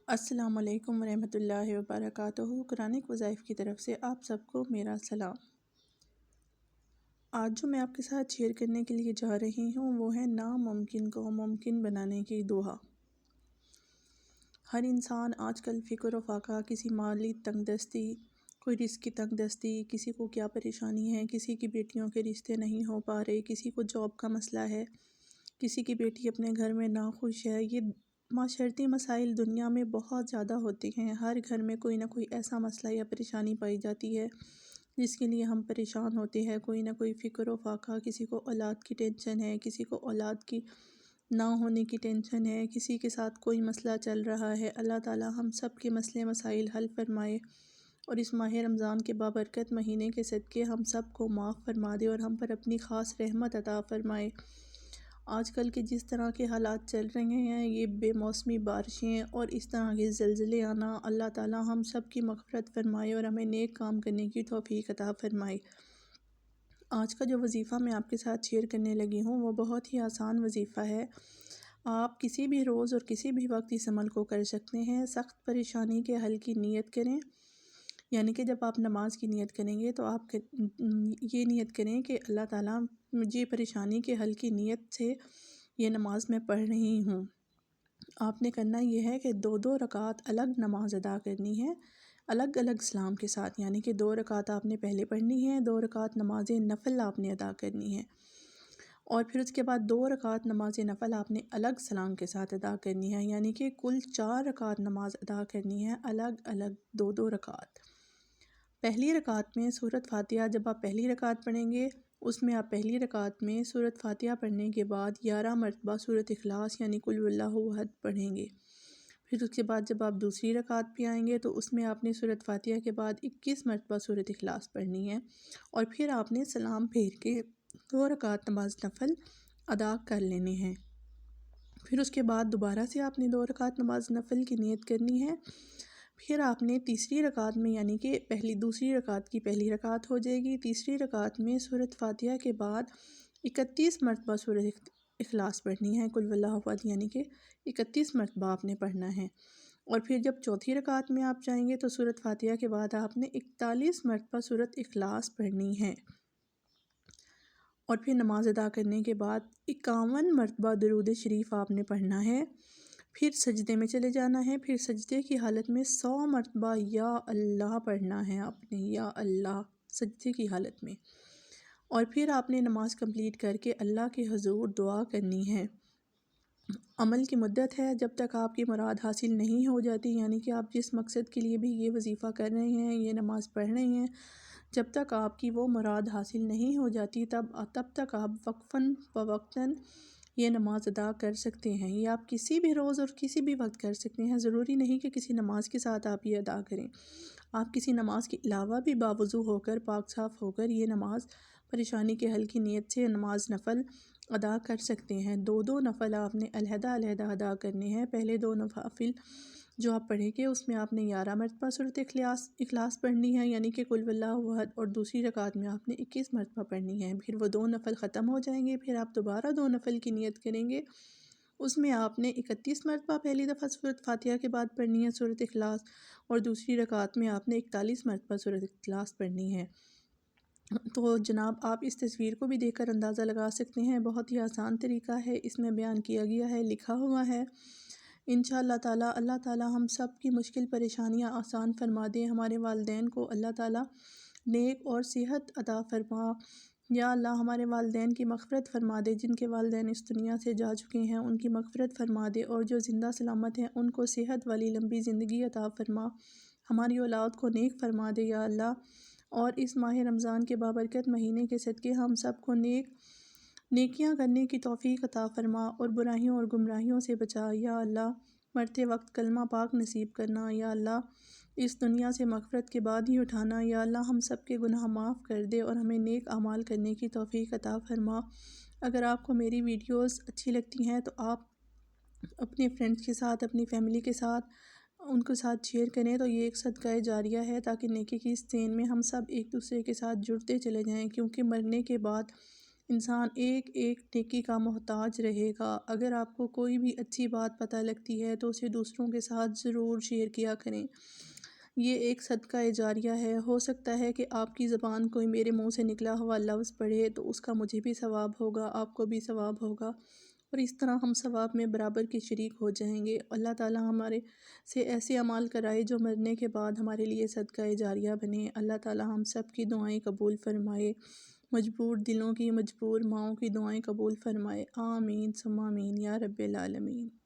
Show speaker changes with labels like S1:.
S1: السلام علیکم ورحمۃ اللہ وبرکاتہ۔ قرآن وظائف کی طرف سے آپ سب کو میرا سلام۔ آج جو میں آپ کے ساتھ شیئر کرنے کے لیے جا رہی ہوں وہ ہے ناممکن کو ممکن بنانے کی دعا۔ ہر انسان آج کل فکر و فاقہ، کسی مالی تنگ دستی، کوئی رزق کی تنگ دستی، کسی کو کیا پریشانی ہے، کسی کی بیٹیوں کے رشتے نہیں ہو پا رہے، کسی کو جاب کا مسئلہ ہے، کسی کی بیٹی اپنے گھر میں ناخوش ہے۔ یہ معاشرتی مسائل دنیا میں بہت زیادہ ہوتے ہیں۔ ہر گھر میں کوئی نہ کوئی ایسا مسئلہ یا پریشانی پائی جاتی ہے جس کے لیے ہم پریشان ہوتے ہیں۔ کوئی نہ کوئی فکر و فاقہ، کسی کو اولاد کی ٹینشن ہے، کسی کو اولاد کی نہ ہونے کی ٹینشن ہے، کسی کے ساتھ کوئی مسئلہ چل رہا ہے۔ اللہ تعالی ہم سب کے مسئلے مسائل حل فرمائے اور اس ماہ رمضان کے بابرکت مہینے کے صدقے ہم سب کو معاف فرما دے اور ہم پر اپنی خاص رحمت عطا فرمائے۔ آج کل کے جس طرح کے حالات چل رہے ہیں، یہ بے موسمی بارشیں اور اس طرح کے زلزلے آنا، اللہ تعالی ہم سب کی مغفرت فرمائے اور ہمیں نیک کام کرنے کی توفیق عطا فرمائے۔ آج کا جو وظیفہ میں آپ کے ساتھ شیئر کرنے لگی ہوں وہ بہت ہی آسان وظیفہ ہے۔ آپ کسی بھی روز اور کسی بھی وقت اس عمل کو کر سکتے ہیں۔ سخت پریشانی کے حل کی نیت کریں، یعنی کہ جب آپ نماز کی نیت کریں گے تو آپ یہ نیت کریں کہ اللہ تعالیٰ مجھے پریشانی کے حل کی نیت سے یہ نماز میں پڑھ رہی ہوں۔ آپ نے کرنا یہ ہے کہ 2 رکعت الگ نماز ادا کرنی ہے، الگ الگ سلام کے ساتھ، یعنی کہ 2 رکعت آپ نے پہلے پڑھنی ہے، 2 رکعت نماز نفل آپ نے ادا کرنی ہے، اور پھر اس کے بعد 2 رکعت نماز نفل آپ نے الگ سلام کے ساتھ ادا کرنی ہے، یعنی کہ کل 4 رکعت نماز ادا کرنی ہے، الگ الگ 2 رکعت۔ پہلی رکعت میں سورۃ فاتحہ جب آپ پہلی رکعت پڑھیں گے، اس میں آپ پہلی رکعت میں سورۃ فاتحہ پڑھنے کے بعد 11 مرتبہ سورۃ اخلاص یعنی قل هو اللہ احد پڑھیں گے۔ پھر اس کے بعد جب آپ دوسری رکعت پہ آئیں گے تو اس میں آپ نے سورۃ فاتحہ کے بعد 21 مرتبہ سورۃ اخلاص پڑھنی ہے، اور پھر آپ نے سلام پھیر کے 2 رکعت نماز نفل ادا کر لینے ہیں۔ پھر اس کے بعد دوبارہ سے آپ نے 2 رکعت نماز نفل کی نیت کرنی ہے۔ پھر آپ نے تیسری رکعت میں، یعنی کہ دوسری رکعت کی پہلی رکعت ہو جائے گی، تیسری رکعت میں سورۃ فاتحہ کے بعد 31 مرتبہ سورۃ اخلاص پڑھنی ہے، قل هو اللہ احد، یعنی کہ 31 مرتبہ آپ نے پڑھنا ہے۔ اور پھر جب چوتھی رکعت میں آپ جائیں گے تو سورۃ فاتحہ کے بعد آپ نے 41 مرتبہ سورۃ اخلاص پڑھنی ہے، اور پھر نماز ادا کرنے کے بعد 51 مرتبہ درود شریف آپ نے پڑھنا ہے۔ پھر سجدے میں چلے جانا ہے، پھر سجدے کی حالت میں 100 مرتبہ یا اللہ پڑھنا ہے آپ نے، یا اللہ، سجدے کی حالت میں۔ اور پھر آپ نے نماز کمپلیٹ کر کے اللہ کے حضور دعا کرنی ہے۔ عمل کی مدت ہے جب تک آپ کی مراد حاصل نہیں ہو جاتی، یعنی کہ آپ جس مقصد کے لیے بھی یہ وظیفہ کر رہے ہیں، یہ نماز پڑھ رہے ہیں، جب تک آپ کی وہ مراد حاصل نہیں ہو جاتی تب تک آپ وقفاً فوقتاً یہ نماز ادا کر سکتے ہیں۔ یہ آپ کسی بھی روز اور کسی بھی وقت کر سکتے ہیں، ضروری نہیں کہ کسی نماز کے ساتھ آپ یہ ادا کریں۔ آپ کسی نماز کے علاوہ بھی باوضو ہو کر، پاک صاف ہو کر یہ نماز پریشانی کے حل کی نیت سے نماز نفل ادا کر سکتے ہیں۔ 2 نفل آپ نے علیحدہ علیحدہ ادا کرنے ہیں۔ پہلے 2 نوافل جو آپ پڑھیں گے اس میں آپ نے 11 مرتبہ سورۃ اخلاص پڑھنی ہے، یعنی کہ قل هو اللہ احد، اور دوسری رکعت میں آپ نے 21 مرتبہ پڑھنی ہے۔ پھر وہ 2 نفل ختم ہو جائیں گے، پھر آپ دوبارہ 2 نفل کی نیت کریں گے، اس میں آپ نے 31 مرتبہ پہلی دفعہ سورۃ فاتحہ کے بعد پڑھنی ہے سورۃ اخلاص، اور دوسری رکعت میں آپ نے 41 مرتبہ سورۃ اخلاص پڑھنی ہے۔ تو جناب آپ اس تصویر کو بھی دیکھ کر اندازہ لگا سکتے ہیں، بہت ہی آسان طریقہ ہے، اس میں بیان کیا گیا ہے، لکھا ہوا ہے۔ انشاءاللہ تعالی اللہ تعالی ہم سب کی مشکل پریشانیاں آسان فرما دے، ہمارے والدین کو اللہ تعالی نیک اور صحت عطا فرما۔ یا اللہ ہمارے والدین کی مغفرت فرما دے، جن کے والدین اس دنیا سے جا چکے ہیں ان کی مغفرت فرما دے، اور جو زندہ سلامت ہیں ان کو صحت والی لمبی زندگی عطا فرما، ہماری اولاد کو نیک فرما دے یا اللہ۔ اور اس ماہ رمضان کے بابرکت مہینے کے صدقے ہم سب کو نیکیاں کرنے کی توفیق عطا فرما اور برائیوں اور گمراہیوں سے بچا یا اللہ۔ مرتے وقت کلمہ پاک نصیب کرنا یا اللہ، اس دنیا سے مغفرت کے بعد ہی اٹھانا یا اللہ، ہم سب کے گناہ معاف کر دے اور ہمیں نیک اعمال کرنے کی توفیق عطا فرما۔ اگر آپ کو میری ویڈیوز اچھی لگتی ہیں تو آپ اپنے فرینڈس کے ساتھ، اپنی فیملی کے ساتھ ان کے ساتھ شیئر کریں، تو یہ ایک صدقہ جاریہ ہے، تاکہ نیکی کی اس چین میں ہم سب ایک دوسرے کے ساتھ جڑتے چلے جائیں، کیونکہ مرنے کے بعد انسان ایک ایک نیکی کا محتاج رہے گا۔ اگر آپ کو کوئی بھی اچھی بات پتہ لگتی ہے تو اسے دوسروں کے ساتھ ضرور شیئر کیا کریں۔ یہ ایک صدقہ جاریہ ہے۔ ہو سکتا ہے کہ آپ کی زبان کوئی میرے منہ سے نکلا ہوا لفظ پڑھے تو اس کا مجھے بھی ثواب ہوگا، آپ کو بھی ثواب ہوگا، اور اس طرح ہم ثواب میں برابر کے شریک ہو جائیں گے۔ اللہ تعالیٰ ہمارے سے ایسے اعمال کرائے جو مرنے کے بعد ہمارے لیے صدقہ جاریہ بنے۔ اللہ تعالیٰ ہم سب کی دعائیں قبول فرمائے، مجبور دلوں کی، مجبور ماؤں کی دعائیں قبول فرمائے۔ آمین ثم آمین یا رب العالمین۔